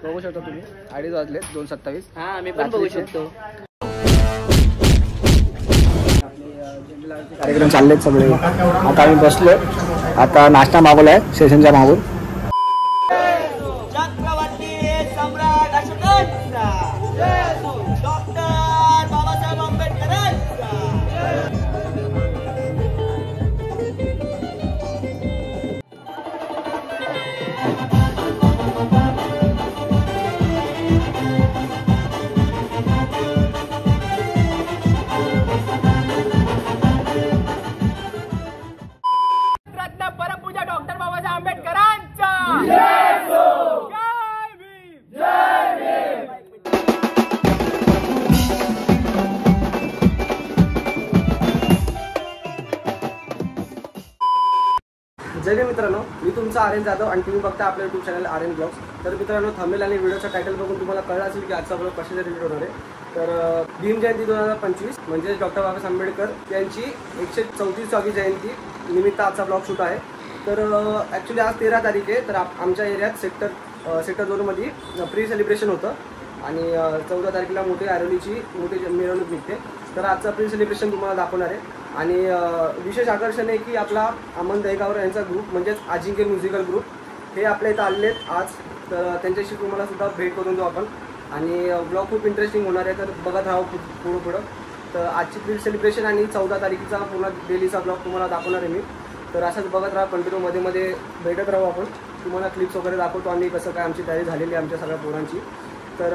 बघू शकता तुम्ही 2:30 वाजले 2:27. हा मी पण बघू शकतो. कार्यक्रम चाललेत सगळे. आता आम्ही बसलो. आता नाश्ता मागवलाय स्टेशनच्या मागून. जय भीम मित्रांनो, मी तुमचा आर्यन जाधव आणि तुम्ही बघता आपल्या यूट्यूब चॅनल आर्यन ब्लॉग्स. तर मित्रांनो, थंबनेल आणि व्हिडिओचा टायटल बघून तुम्हाला कळलं असेल की आजचा ब्लॉग कशाचा रिलेटेड होणार आहे. तर भीम जयंती 2025 म्हणजे डॉक्टर बाबासाहेब आंबेडकर यांची 134वी जयंती निमित्त आजचा ब्लॉग शूट आहे. तर ॲक्च्युली आज 13 तारीख आहे. तर आमच्या एरियात सेक्टर 2मध्ये प्री सेलिब्रेशन होतं आणि 14 तारखेला मोठी ऐरोलीची मोठी मिरवणूक निघते. तर आजचं प्री सेलिब्रेशन तुम्हाला दाखवणार आहे. आणि विशेष आकर्षण आहे की आपला अमन दहीगावकर यांचा ग्रुप म्हणजेच अजिंक्य म्युझिकल ग्रुप हे आपल्या इथं आलेले आहेत आज. तर त्यांच्याशी तुम्हाला सुद्धा भेट करून देऊ आपण. आणि ब्लॉग खूप इंटरेस्टिंग होणार आहे. तर बघत राहा पुढं. तर आजची प्री सेलिब्रेशन आणि 14 तारखेचा पूर्ण डेलीचा ब्लॉग तुम्हाला दाखवणार आहे मी. तर असंच बघत राहा, कंटिन्यू मध्ये भेटत राहू आपण. तुम्हाला क्लिप्स वगैरे दाखवतो आम्ही कसं काय आमची तयारी झालेली आहे आमच्या सगळ्या पोरांची. तर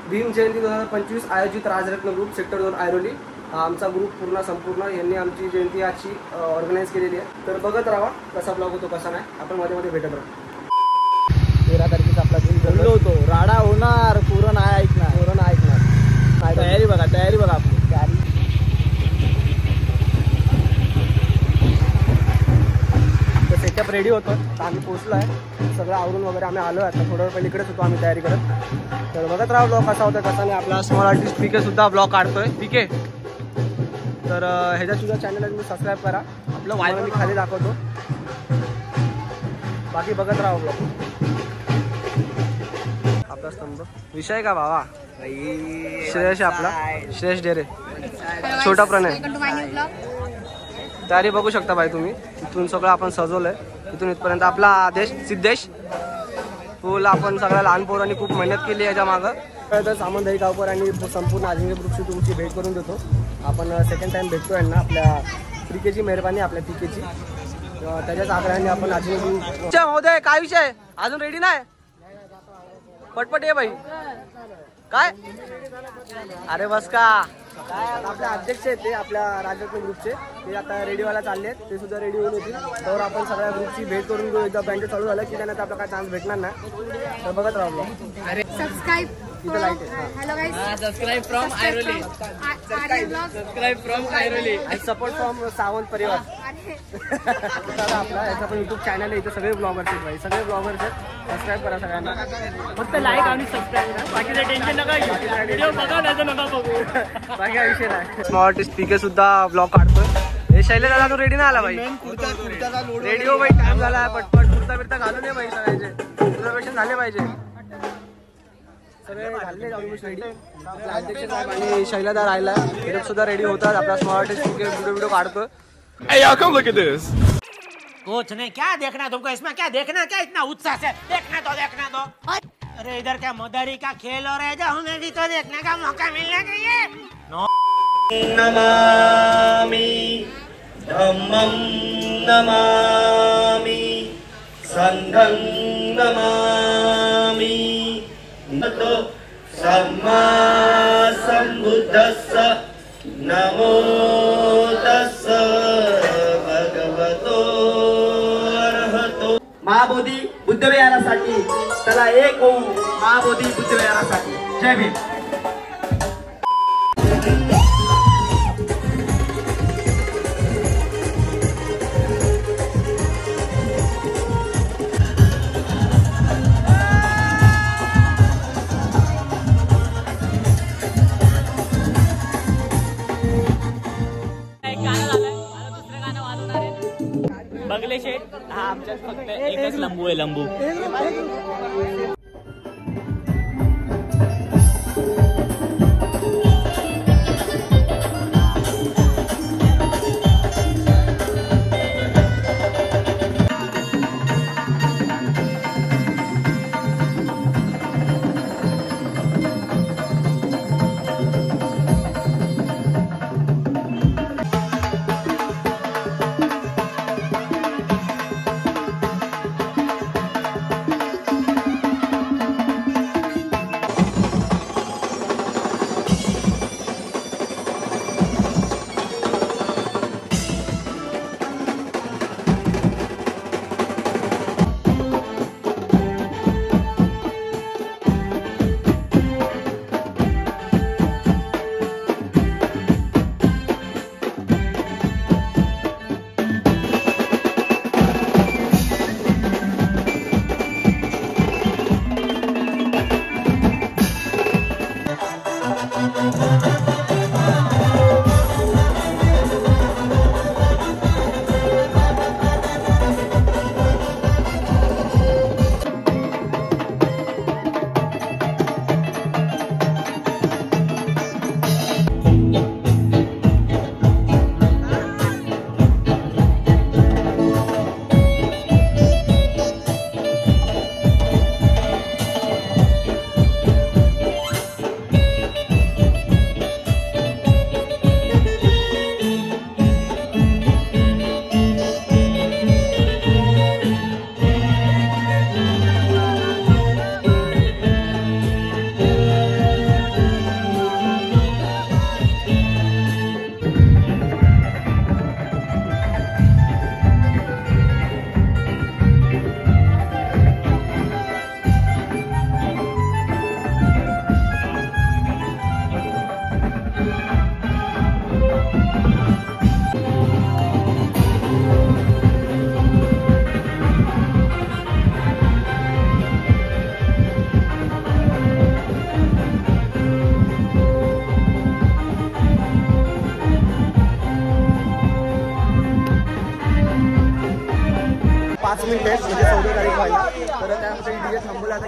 भीम जयंती 2025 आयोजित राजरत्न ग्रुप सेक्टर 2 ऐरोली हा आमचा ग्रुप संपूर्ण यांनी आमची जयंती आजची ऑर्गनाईज केलेली आहे. तर बघत राहा कसा ब्लॉग होतो कसा नाही. आपण मध्ये भेटत राहू. 13 तारखेचा आपला दिन बोललो होतो. राडा होणार, पूर्ण नाही ऐकणार. तयारी बघा आपली. तर सेटअप रेडी होतं. तर आम्ही पोहोचलो आहे. सगळं आवरून वगैरे आम्ही आलो. आता थोडं वेळ इकडेच होतो आम्ही तयारी करत. तर बघत राहा ब्लॉग कसा होता कसा नाही. आपला स्मॉल आर्टिस्ट पीके सुद्धा ब्लॉग काढतोय. पीके तर ह्याच्या सुद्धा चॅनलला तुम्ही सबस्क्राईब करा. आपलं वायर मी खाली दाखवतो. बाकी बघत राहा ब्लॉग. आपला स्तंभ विषय का बाबा श्रेयश आपला श्रेयश डेरे छोटा प्रणय. तयारी बघू शकता भाई तुम्ही. इथून सगळं आपण सजवलंय. इथून इथपर्यंत आपला आदेश सिद्धेश फुल. आपण सगळ्या लहान पोरांनी खूप मेहनत केली याच्या मागं. तर सामंत दहीगावकर आणि संपूर्ण अजिंक्य ग्रुपची तुमची भेट करून देतो. आपण सेकंड टाइम भेटतोय ना आपल्या पीकेची मेहरबानी आपल्या पीकेची. त्याच्याच आग्रहाने आपण अजिंक्य महोदय काय विषय अजून रेडी नाही. पटपट ये बाई. काय अरे बस का आपले अध्यक्ष आहेत ते आपल्या राजरत्न ग्रुपचे ते आता रेडी व्हायला चालले आहेत. ते सुद्धा रेडी होऊन होतील. तर आपण सगळ्या ग्रुपची भेट करून घेऊ. एकदा बँड चालू झालं की त्यानंतर आपला काय चान्स भेटणार नाही. तर बघत राहू. Subscribe Hello guys. Subscribe from Airoli. Subscribe from Airoli. And support from Sawant परिवार. आपला याचा पण युट्यूब चॅनल आहे. इथे सगळे ब्लॉगर्स आहेत भाई. सगळे ब्लॉगर्स आहेत. सबस्क्राईब करा सगळ्यांना. फक्त लाईक आणि सबस्क्राईब करा. बाकीचं टेन्शन नका घेऊ. व्हिडिओ बघा नाही तर नका बघू. बाकी हा विषय नाही. स्मॉल आर्टिस्ट पीके सुद्धा ब्लॉग काढतोय. हे शैलेश दादा तू रेडी नाही आला भाई. रेडी हो भाई. टाइम झाला पटपट. कुर्ता बिर्ता घालून ये भाई. सगळ्यांचे रिझर्वेशन झाले पाहिजे. सगळे झाले ऑलमोस्ट रेडी. आपला अध्यक्ष साहेब आणि शैलादा राहिला सुद्धा रेडी होतात. आपला स्मॉल आर्टिस्ट व्हिडिओ काढतो. Hey y'all, come look at this. कुछ नहीं, क्या देखना तुमको इसमें, क्या देखना, क्या इतना उत्साह से देखना दो. अरे इधर क्या मदारी का खेल हो रहा है, जो हमें भी तो देखने का मौका मिलना चाहिए. नमामि धम्मं नमामि संघं नमामि नतो सम्मा सम्बुद्धस्स नमो तस्स भगवतो अरहतो. महाबोधी बुद्धविहारासाठी चला एक होऊ. महाबोधी बुद्धविहारासाठी. जय भीम. बगले शेठ हा आमच्यात फक्त एकच लंबू आहे. लंबू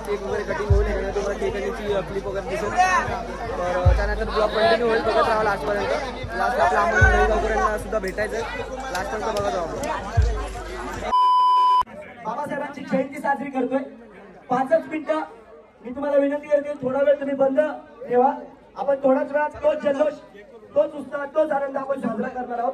केक वगैरे कटिंग होईल आणि तुम्हाला केक कटिंगची क्लिप वगैरे दिसेल. तर त्यानंतर ब्लॉग कंटिन्यू होईल, बघत राहा लास्टपर्यंत. लास्ट आपल्या अमोल दहीगावकरांना सुद्धा भेटायचं आहे, लास्टपर्यंत बघत राहा. बाबासाहेबांची जयंती साजरी करतोय. 5 मिनिटं मी तुम्हाला विनंती करते, थोडा वेळ तुम्ही बंद ठेवा. आपण थोड्याच वेळात तोच जल्लोष, तोच उत्साह, तोच आनंद आपण साजरा करणार आहोत.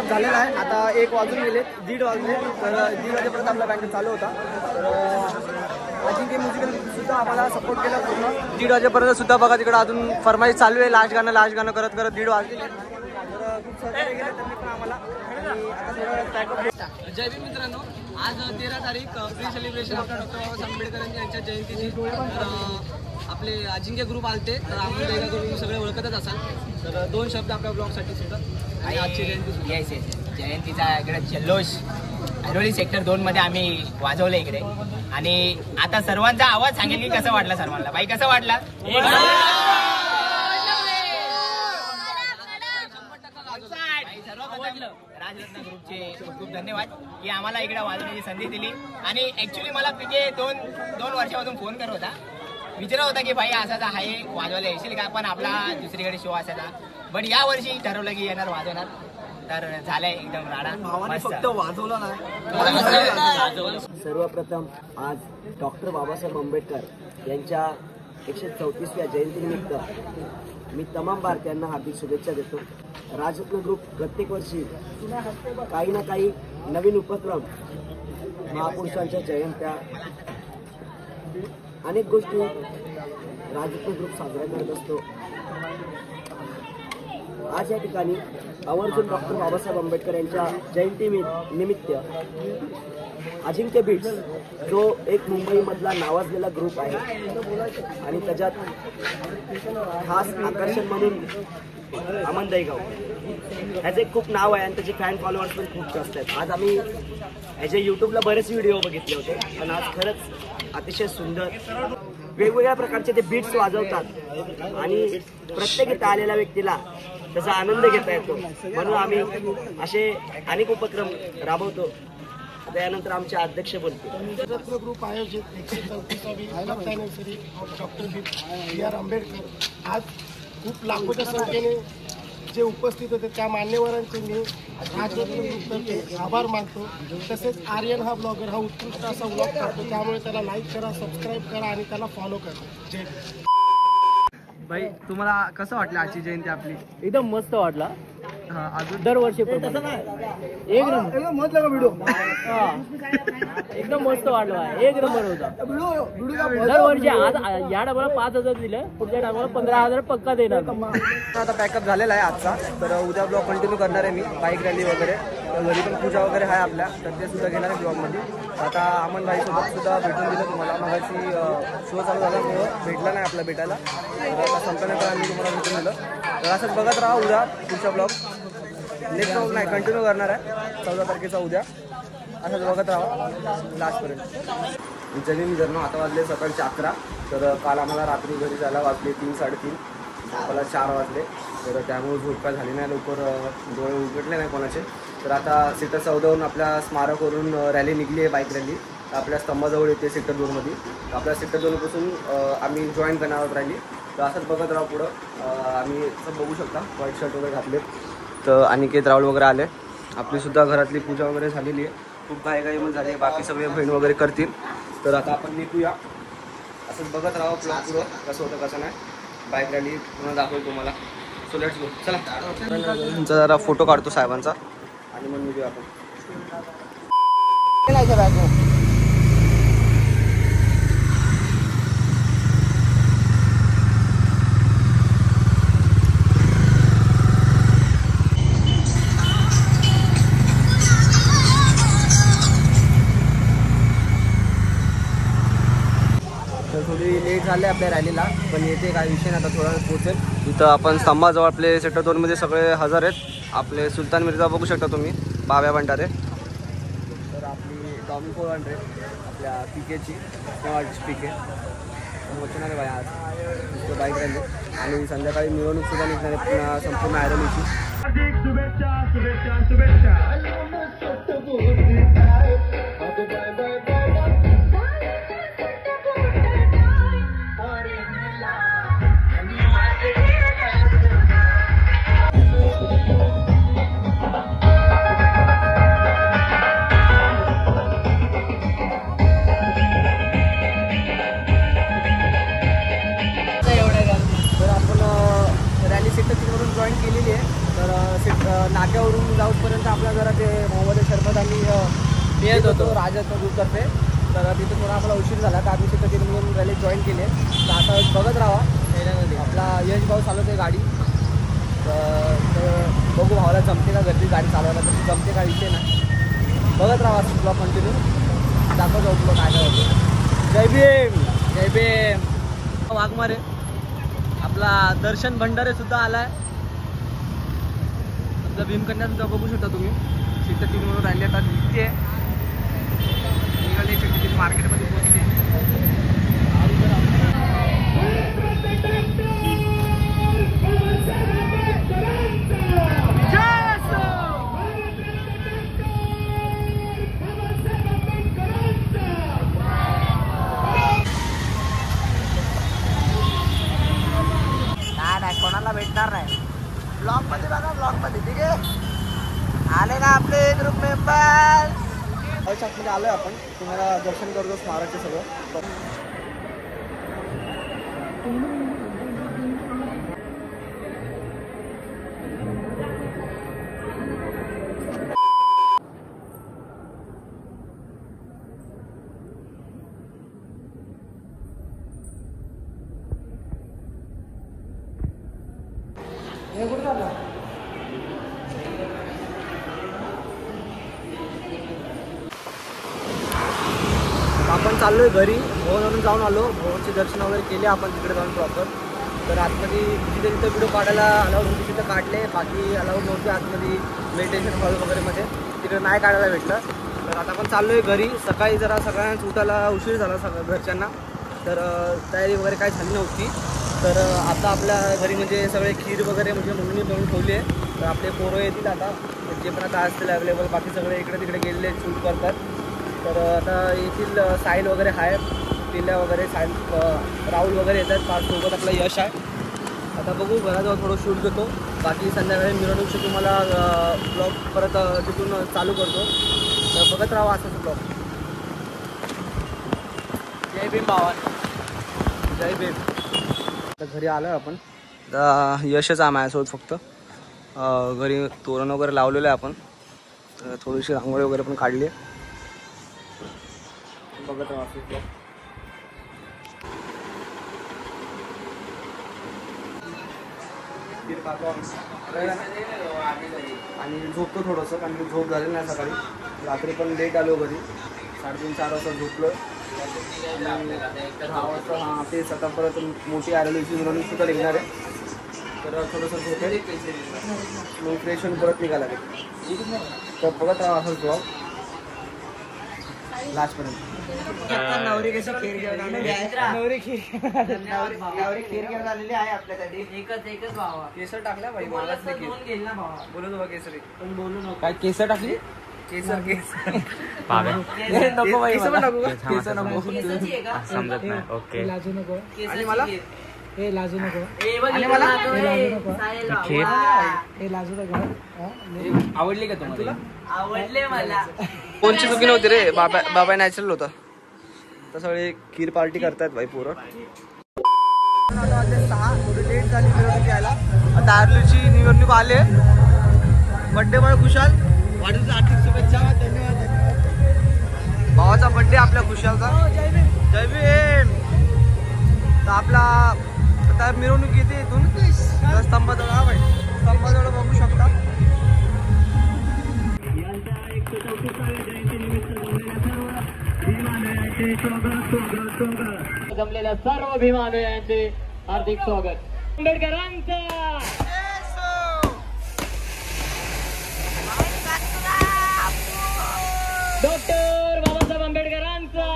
झालेला आहे. आता 1 वाजून गेले, 1:30 वाजले. तर 1:30 वाजेपर्यंत आपला बँकेट चालू होता. तर अजिंक्य म्युझिकल सुद्धा आम्हाला सपोर्ट केला पूर्ण 1:30 वाजेपर्यंत सुद्धा. बघा तिकडे अजून फरमाईश चालू आहे, लास्ट गाणं करत 1:30 वाजले. तर खूप सहकार्य केलं त्यांनी पण आम्हाला. जय भीम मित्रांनो, आज 13 तारीख फ्री सेलिब्रेशन आपल्या डॉक्टर बाबासाहेब आंबेडकर यांच्या जयंतीची. आपले अजिंक्य ग्रुप आलते, तर आम्हाला एका ग्रुप सगळे ओळखतच असाल. तर 2 शब्द आपल्या ब्लॉगसाठी सुद्धा. आणि आजची जयंती येस जयंतीचा इकडे जल्लोष ऐरोली सेक्टर 2 मध्ये आम्ही वाजवलं इकडे. आणि आता सर्वांचा आवाज सांगेल की कसं वाटला सर्वांना. बाई कसं वाटला? राजरत्न ग्रुपचे खूप खूप धन्यवाद की आम्हाला इकडे वाजवण्याची संधी दिली. आणि ऍक्च्युली मला पीके दोन वर्षापासून फोन करत होता, विचारत होता की भाई असाचा आहे वाजवायला येशील का, पण आपला दुसरीकडे शो असायचा. पण या वर्षी ठरवलं की येणार वाजवणार. तर झालंय एकदम राडा, फक्त वाजवला नाही. सर्वप्रथम आज डॉक्टर बाबासाहेब आंबेडकर यांच्या 134व्या जयंतीनिमित्त मी तमाम भारतीयांना हार्दिक शुभेच्छा देतो. राजरत्न ग्रुप प्रत्येक वर्षी काही ना काही नवीन उपक्रम, महापुरुषांच्या जयंत्या, अनेक गोष्टी राजरत्न ग्रुप साजरा करत असतो. आज या ठिकाणी आवर्जून डॉक्टर बाबासाहेब आंबेडकर यांच्या जयंती निमित्त अजिंक्य बीट्स जो एक मुंबईमधला नावाजलेला ग्रुप आहे आणि त्याच्यात खास आकर्षण म्हणून अमन दहीगाव ह्याचे खूप नाव आहे आणि त्याचे फॅन फॉलोअर्स पण खूप जास्त आहेत. आज आम्ही ह्याचे यूट्यूबला बरेच व्हिडिओ बघितले होते, पण आज खरंच अतिशय सुंदर वेगवेगळ्या प्रकारचे ते बीट्स वाजवतात आणि प्रत्येक इथं आलेल्या व्यक्तीला त्याचा आनंद घेता येतो. म्हणून आम्ही असे अनेक उपक्रम राबवतो. त्यानंतर आमचे अध्यक्ष बोलतो. रत्न ग्रुप आयोजित 134वी anniversary of doctor B R. Ambedkar आज खूप लाखोच्या संख्येने जे उपस्थित होते त्या मान्यवरांचे मी राजरत्न ग्रुपतर्फे आभार मानतो. तसेच आर्यन हा ब्लॉगर हा उत्कृष्ट असा ब्लॉग करतो, त्यामुळे त्याला लाईक करा, सबस्क्राईब करा आणि त्याला फॉलो करा. जय भाई, तुम्हाला कसं वाटलं आजची जयंती आपली? एकदम मस्त वाटला. अजून दरवर्षी एकदम मस्त व्हिडिओ, एकदम मस्त वाटला, एक नंबर होता. दरवर्षी आज या टायमाला 5,000 दिलं, पुढच्या टायमाला 15,000 पक्का देणार. आता पॅकअप झालेला आहे आजचा. तर उद्या ब्लॉग कंटिन्यू करणार आहे मी, बाईक रॅली वगैरे. घरी पण पूजा वगैरे आहे आपल्या, तर ते सुद्धा घेणार आहे ब्लॉगमध्ये. आता अमन भाईसोबत सुद्धा भेटून दिलं तुम्हाला. मगाशी शो चालू झाल्यामुळं भेटला नाही आपला भेटायला, तर आता संपल्यानंतर आम्ही तुम्हाला भेटून दिलं. तर असंच बघत राहा उद्या पुढचा ब्लॉग. नेक्स्ट ब्लॉग नाही, कंटिन्यू करणार आहे 14 तारखेचा उद्या. असंच बघत राहा लास्टपर्यंत. जरी मित्रांनो, आता वाजले सकाळचे 11. तर काल आम्हाला रात्री घरी जायला वाजले 3-3:30, मला 4 वाजले. तर त्यामुळे झोप काय झाली नाही, लवकर डोळे उघडले नाही कोणाचे. तर आता सेक्टर 14वरून आपल्या स्मारकवरून रॅली निघली आहे, बाईक रॅली. आपल्या स्तंभाजवळ येते सेक्टर 2मध्ये. आपल्या सेक्टर 2पासून आम्ही जॉईन करणार आहोत रॅली. तर असंच बघत राहा पुढं. आम्ही असं बघू शकता व्हाईट शर्ट वगैरे घातले. तर अनिकेत राहुल वगैरे आले. आपलीसुद्धा घरातली पूजा वगैरे झालेली आहे, खूप घाई पण झाली आहे. बाकी सगळे बहीण वगैरे करतील. तर आता आपण निघूया. असंच बघत राहा ब्लॉग पुढं कसं होतं कसं नाही. बाईक रॅली पुन्हा दाखवेल तुम्हाला. So let's go. चला तुमचा जरा फोटो काढतो साहेबांचा आणि मग निघूया आपण. झाले आपल्या रॅलीला, पण येते काही विषय नाही, आता थोडा वेळ पोहोचेल. इथं आपण स्तंभाजवळ आपले सेक्टर 2 मध्ये सगळे हजर आहेत. आपले सुलतान मिर्झा बघू शकता तुम्ही, बाब्या भंडारे. तर आपली डॉमी 400 आपल्या पीकेची पीके वचणार आहे बाई आज बाईक रॅली. आणि संध्याकाळी मिरवणूक सुद्धा निघणार आहे पुन्हा संपूर्ण आयरलीची. जॉईन केलेली आहे. तर नाक्यावरून जाऊपर्यंत आपला जरा ते मोहम्मद शरबत आम्ही पियत होतो राजाचं दूधतर्फे. तर तिथे थोडा आपला उशीर झाला तर आम्ही तिथं म्हणून रॅली जॉईन केली आहे. तर आता बघत राहा ह्याच्यामध्ये आपला यश भाऊ चालवते गाडी. तर बघू भावाला जमते का गर्दी गाडी चालवायला, तर जमते का विषय नाही. बघत राहा ब्लॉग कंटिन्यू, दाखव जाऊ तुला काय होतं. जय भीम जय भीम. वाघमारे आपला दर्शन भंडारे सुद्धा आला आहे. भीमकन्या सुद्धा बघू शकता तुम्ही. सेक्टर 3 म्हणून राहिले आता निघते निघाले सेक्टर 3 मार्केटमध्ये पोहोचते. नाही कोणाला भेटणार नाही. ब्लॉग मध्ये बघा, ब्लॉग मध्ये ठीक आहे. आले ना आपले ग्रुप मेंबर. मध्ये आलोय आपण, तुम्हाला दर्शन करतो स्मारकचे सगळं. आपण चाललोय घरी. भवनवरून जाऊन आलो, भवनचे दर्शन वगैरे केले आपण तिकडे जाऊन प्रॉपर. तर आतमध्ये जिथे तिथं व्हिडिओ काढायला अलाउड होती तिथं काढले, बाकी अलाउड नव्हते आतमध्ये मेडिटेशन हॉल वगैरेमध्ये, तिकडे नाही काढायला भेटलं. तर आता आपण चाललोय घरी. सकाळी जरा सगळ्यांना उठायला उशीर झाला सगळं घरच्यांना, तर तयारी वगैरे काही झाली नव्हती. तर आता आपल्या घरी म्हणजे सगळे खीर वगैरे म्हणजे मम्मीने बनवून ठेवली आहे. तर आपले पोरं येतील आता, जे पण आता असतील अवेलेबल, बाकी सगळे इकडे तिकडे गेलेले शूट करतात. तर आता येथील साहिल वगैरे आहे, पिल्ल्या वगैरे साहिल राहुल वगैरे येतात. फार सोबत आपला यश आहे. आता बघू घराजवळ थोडं शूट घेतो, बाकी संध्याकाळी मिरवणूकची तुम्हाला ब्लॉग परत तिथून चालू करतो. तर बघत राहा असंच ब्लॉग. जय भीम भावा, जय भीम. आता घरी आलो आपण. आता यशच आहे माझ्यासोबत फक्त. घरी तोरण वगैरे लावलेलं आहे आपण. तर थोडीशी रांगोळी वगैरे पण काढली आहे. बघत राहा असंच ब्लॉग. आणि झोपतो थोडंसं, कारण की झोप झाली नाही सकाळी. रात्री पण लेट आलो घरी, 3:30-4 वाजता झोपलो. आणि 10 वाजता हां तेच आता परत मोठी आरलीची मिरवणूक सुद्धा निघणार आहे. तर थोडंसं झोपेल, मग फ्रेश होऊन परत निघायला लागेल. तर बघत राहा असंच ब्लॉग लास्टपर्यंत. नवरी कशी खीर घेऊन आलेली आहे. नवरी खीर घेऊन आलेली आहे आपल्यासाठी. एकच भावा. केसर टाकल्या बाई मला घेईल ना भावा. बोलू नका केसरी, पण बोलू नको. काय केसर टाकली? केसर केसर नको बाई, केसर पण टाकू का? केसर नको. समजत नाही. ओके. लाजू नको. आणि मला हे लाजू नको. आणि मला हे लाजू नको. आवडली का तुम्हाला? आवडले मला. कोणची चुकी नव्हती रे, बाबा नॅचरल होता. तर सगळे खीर पार्टी करतायत बाई पोरं. 6 थोडी लेट झाली निवडणूक यायला. आता आरलीची निवडणूक आले. बड्डे बाळ खुशाल, वाढीच्या आर्थिक शुभेच्छा. धन्यवाद. भावाचा बड्डे आपल्या खुशालचा. जय भीम. तर आपला आता मिरवणूक येते इथून स्तंभाजवळ. हा बाई स्तंभाजवळ बघू शकता. जमलेल्या सर्व भीमानुयांचे हार्दिक स्वागत. आंबेडकरांचा डॉक्टर बाबासाहेब आंबेडकरांचा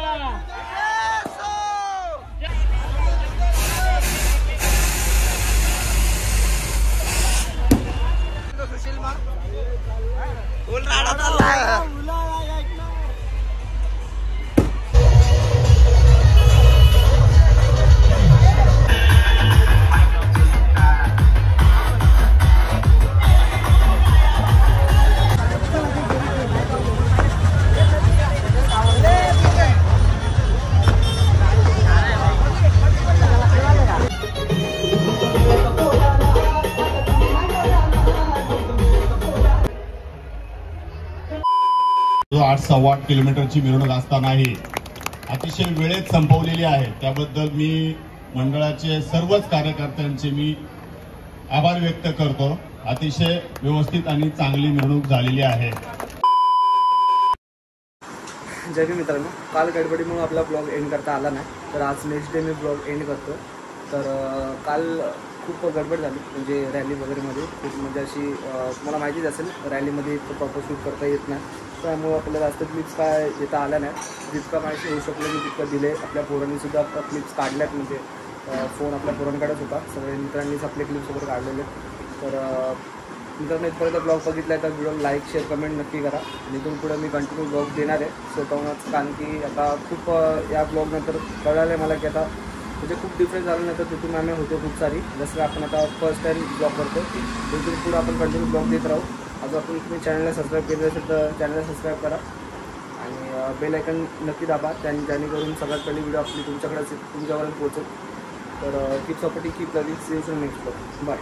जो 8-8.25 किलोमीटरची मिरवणूक असतानाही अतिशय वेळेत संपवलेली आहे. त्याबद्दल मी मंडळाचे सर्वच कार्यकर्त्यांचे मी आभार व्यक्त करतो. अतिशय व्यवस्थित आणि चांगली मिरवणूक झालेली आहे. जय भीम मित्रांनो, काल गडबडीमुळे आपला ब्लॉग एंड करता आला नाही, तर आज नेक्स्ट डे मी ब्लॉग एंड करतो. तर काल खूप गडबड झाली, म्हणजे रॅली वगैरेमध्ये खूप म्हणजे अशी तुम्हाला माहितीच असेल रॅलीमध्ये इतकं प्रॉपर शूट करता येत नाही. त्यामुळे आपल्याला जास्त क्लिप्स काय येता आल्या नाही. जितका माहिती होऊ शकलं मी तितकं दिले. आपल्या पोरांनीसुद्धा आता क्लिप्स काढल्यात, म्हणजे फोन आपल्या पोरांकडेच होता. सगळ्या मित्रांनीच आपले क्लिप्स वगैरे काढलेले. तर मित्रांनो, इथपर्यंत ब्लॉग बघितला आहे तर व्हिडिओ लाईक शेअर कमेंट नक्की करा. आणि इथून पुढे मी कंटिन्यू ब्लॉग देणार आहे स्वतःहूनच, कारण की आता खूप या ब्लॉगनंतर कळालं आहे मला की आता म्हणजे खूप डिफरन्स झालं नाही. तर तिथून आम्ही होतो खूप सारी, जसं आपण आता फर्स्ट टाईम ब्लॉग करतो. तिथून पुढे आपण कंटिन्यू ब्लॉग देत राहू. अजून आपण तुम्ही चॅनलला सबस्क्राईब केलं असेल तर चॅनलला सबस्क्राईब करा आणि बेल आयकन नक्की दाबा, जेणेकरून सगळ्यात पहिली व्हिडिओ आपली तुमच्यापर्यंत पोहोचेल. तर keep supporting, keep loving, see you soon next blog. Bye.